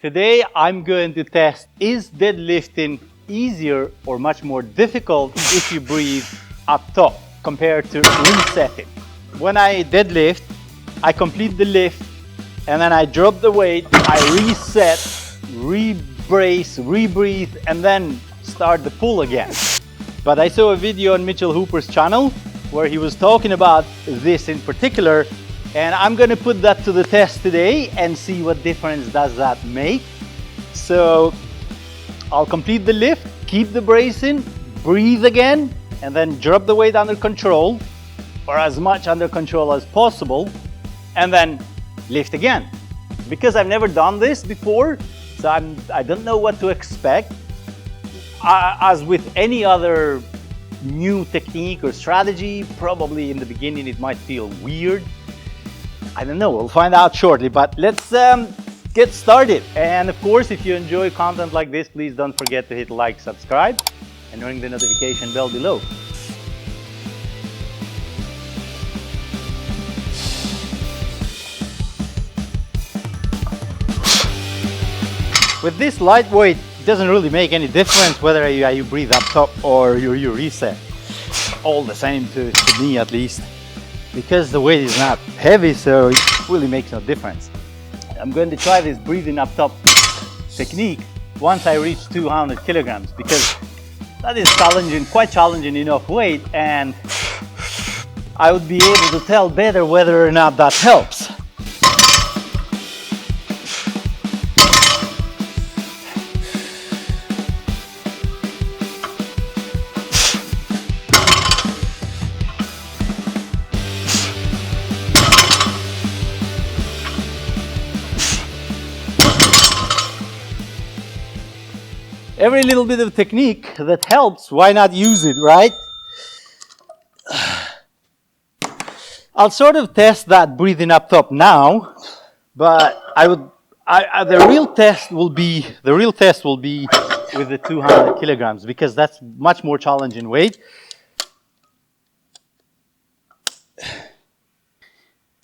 Today I'm going to test, is deadlifting easier or much more difficult if you breathe up top compared to resetting? When I deadlift, I complete the lift and then I drop the weight, I reset, re-brace, rebreathe, and then start the pull again. But I saw a video on Mitchell Hooper's channel where he was talking about this in particular, and I'm going to put that to the test today and see what difference does that make. So I'll complete the lift, keep the bracing, breathe again, and then drop the weight under control, or as much under control as possible, and then lift again. Because I've never done this before, so I don't know what to expect. As with any other new technique or strategy, probably in the beginning it might feel weird. I don't know, we'll find out shortly, but let's get started. And of course, if you enjoy content like this, please don't forget to hit like, subscribe, and ring the notification bell below. With this lightweight, it doesn't really make any difference whether you breathe up top or you reset. All the same to me at least, because the weight is not heavy, so it really makes no difference. I'm going to try this breathing up top technique once I reach 200 kilograms, because that is challenging, quite challenging enough weight, and I would be able to tell better whether or not that helps. Every little bit of technique that helps, why not use it, right? I'll sort of test that breathing up top now, but the real test will be with the 200 kilograms, because that's much more challenging weight.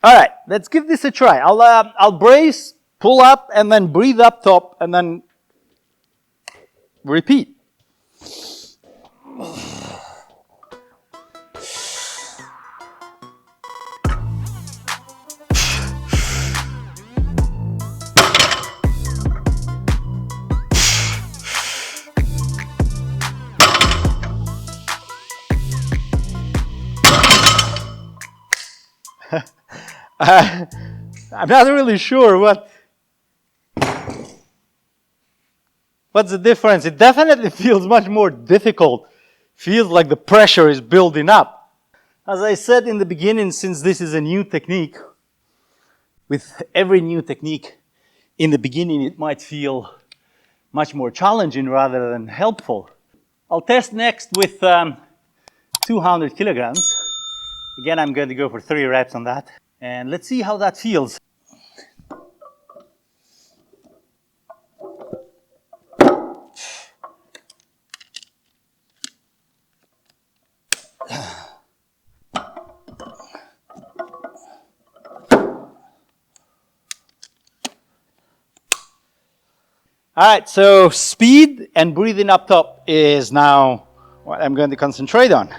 All right, let's give this a try. I'll brace, pull up, and then breathe up top, and then repeat. I'm not really sure what's the difference. It definitely feels much more difficult. Feels like the pressure is building up. As I said in the beginning, since this is a new technique, with every new technique, in the beginning it might feel much more challenging rather than helpful. I'll test next with 200 kilograms. Again, I'm going to go for 3 reps on that. And let's see how that feels. All right, so speed and breathing up top is now what I'm going to concentrate on.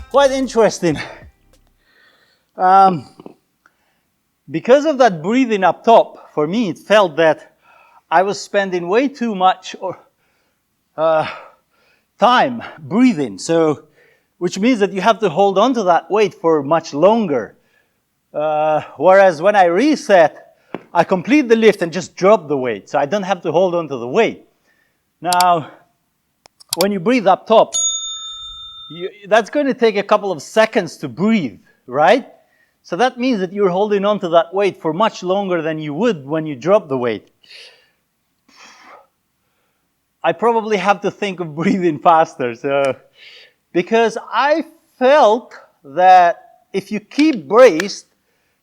Quite interesting. Because of that breathing up top, for me it felt that I was spending way too much time breathing, which means that you have to hold on to that weight for much longer. Whereas when I reset, I complete the lift and just drop the weight, so I don't have to hold on to the weight. Now, when you breathe up top, that's going to take a couple of seconds to breathe, right? So that means that you're holding on to that weight for much longer than you would when you drop the weight. I probably have to think of breathing faster. So, because I felt that if you keep braced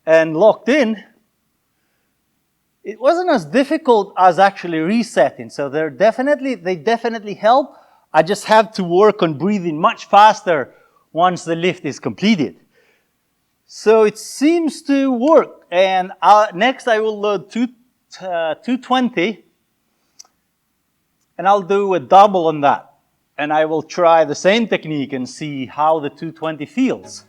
and locked in, it wasn't as difficult as actually resetting. So they definitely help. I just have to work on breathing much faster once the lift is completed. So it seems to work. And next I will load 220, and I'll do a double on that. And I will try the same technique and see how the 220 feels.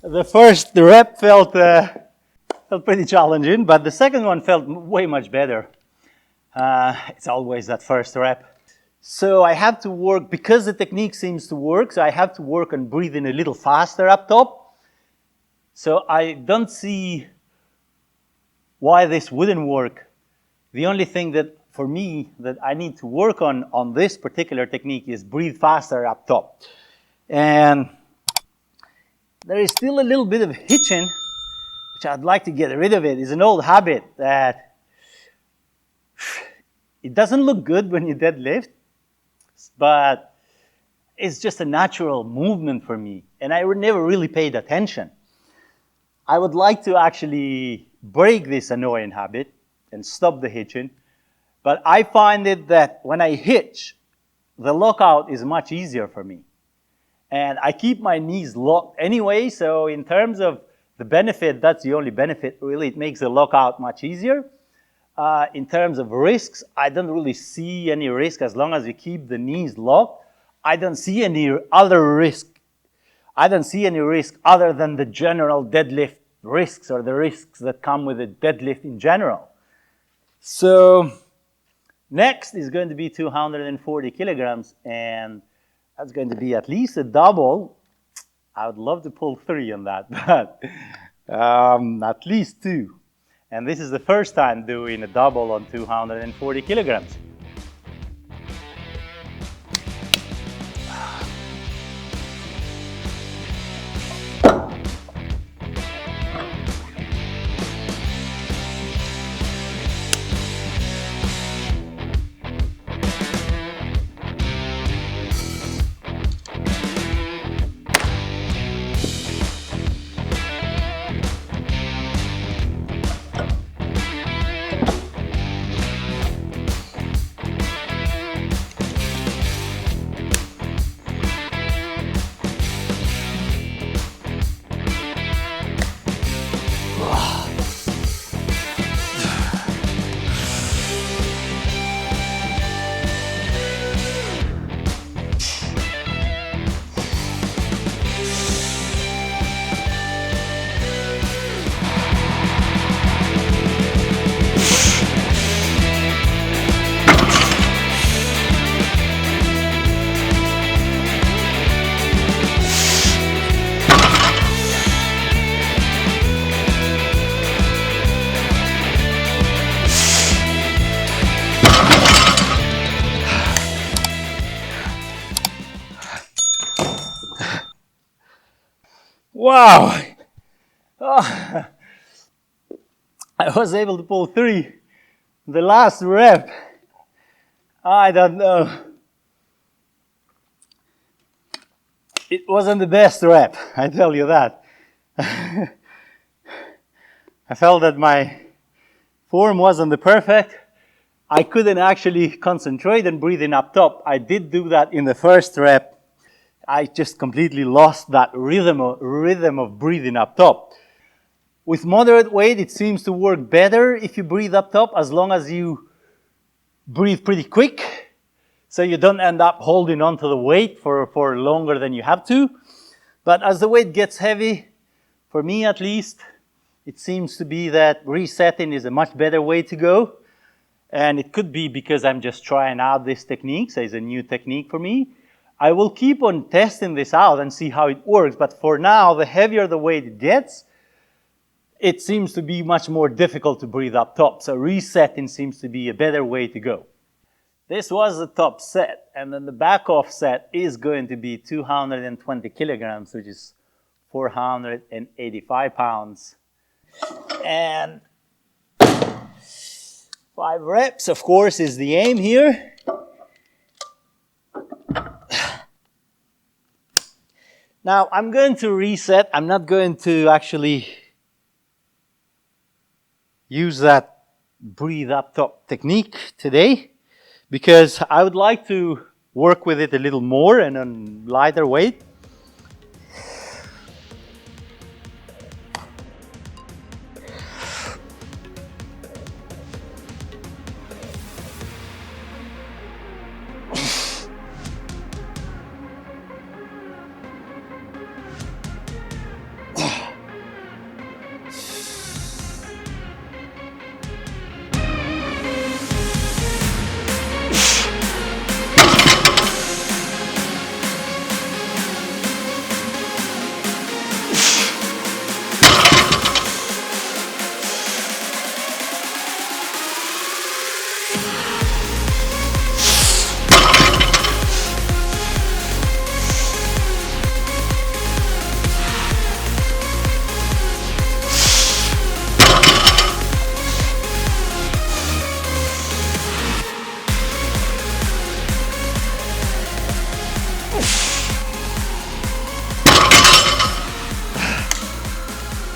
The first rep felt pretty challenging, but the second one felt way much better. It's always that first rep. So I have to work, because the technique seems to work, so I have to work on breathing a little faster up top. So I don't see why this wouldn't work. The only thing that, for me, that I need to work on this particular technique is breathe faster up top. And there is still a little bit of hitching, which I'd like to get rid of. It's an old habit that it doesn't look good when you deadlift, but it's just a natural movement for me, and I never really paid attention. I would like to actually break this annoying habit and stop the hitching, but I find it that when I hitch, the lockout is much easier for me. And I keep my knees locked anyway, so in terms of the benefit, that's the only benefit, really. It makes the lockout much easier. In terms of risks, I don't really see any risk as long as you keep the knees locked. I don't see any other risk. I don't see any risk other than the general deadlift risks, or the risks that come with a deadlift in general. So next is going to be 240 kilograms, and that's going to be at least a double. I would love to pull 3 on that, but at least 2. And this is the first time doing a double on 240 kilograms. Wow! Oh, I was able to pull 3. The last rep, I don't know. It wasn't the best rep, I tell you that. I felt that my Form wasn't the perfect. I couldn't actually concentrate on breathing up top. I did do that in the first rep. I just completely lost that rhythm of breathing up top. With moderate weight, it seems to work better if you breathe up top, as long as you breathe pretty quick, so you don't end up holding onto the weight for longer than you have to. But as the weight gets heavy, for me at least, it seems to be that resetting is a much better way to go. And it could be because I'm just trying out this technique, so it's a new technique for me. I will keep on testing this out and see how it works, but for now, the heavier the weight it gets, it seems to be much more difficult to breathe up top. So resetting seems to be a better way to go. This was the top set, and then the back off set is going to be 220 kilograms, which is 485 pounds. And 5 reps, of course, is the aim here. Now, I'm going to reset. I'm not going to actually use that breathe up top technique today, because I would like to work with it a little more and on lighter weight.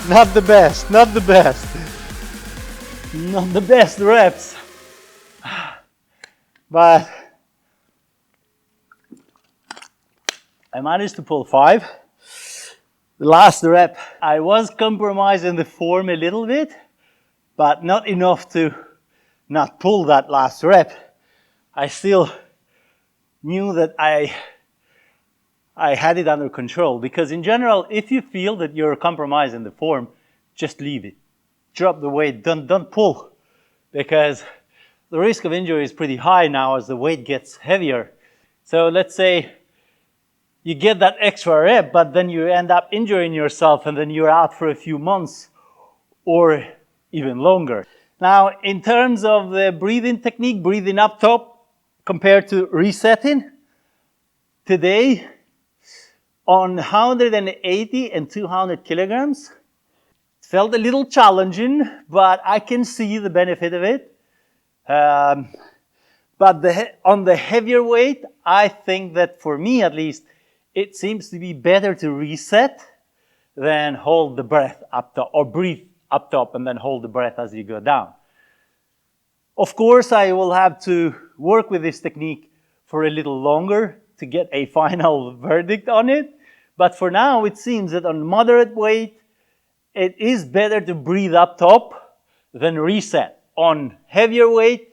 Not the best, not the best. Not the best reps. But I managed to pull 5. The last rep, I was compromising the form a little bit, but not enough to not pull that last rep. I still knew that I had it under control, because in general, if you feel that you're compromising the form, just leave it. Drop the weight, don't pull, because the risk of injury is pretty high now as the weight gets heavier. So let's say you get that extra rep, but then you end up injuring yourself and then you're out for a few months or even longer. Now, in terms of the breathing technique, breathing up top compared to resetting, today, on 180 and 200 kilograms, it felt a little challenging, but I can see the benefit of it. But on the heavier weight, I think that for me at least, it seems to be better to reset than hold the breath up top, or breathe up top and then hold the breath as you go down. Of course, I will have to work with this technique for a little longer to get a final verdict on it. But for now, it seems that on moderate weight, it is better to breathe up top than reset. On heavier weight,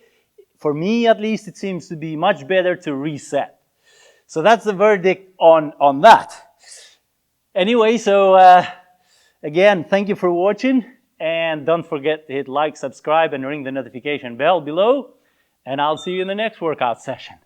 for me at least, it seems to be much better to reset. So that's the verdict on that. Anyway, so again, thank you for watching. And don't forget to hit like, subscribe, and ring the notification bell below. And I'll see you in the next workout session.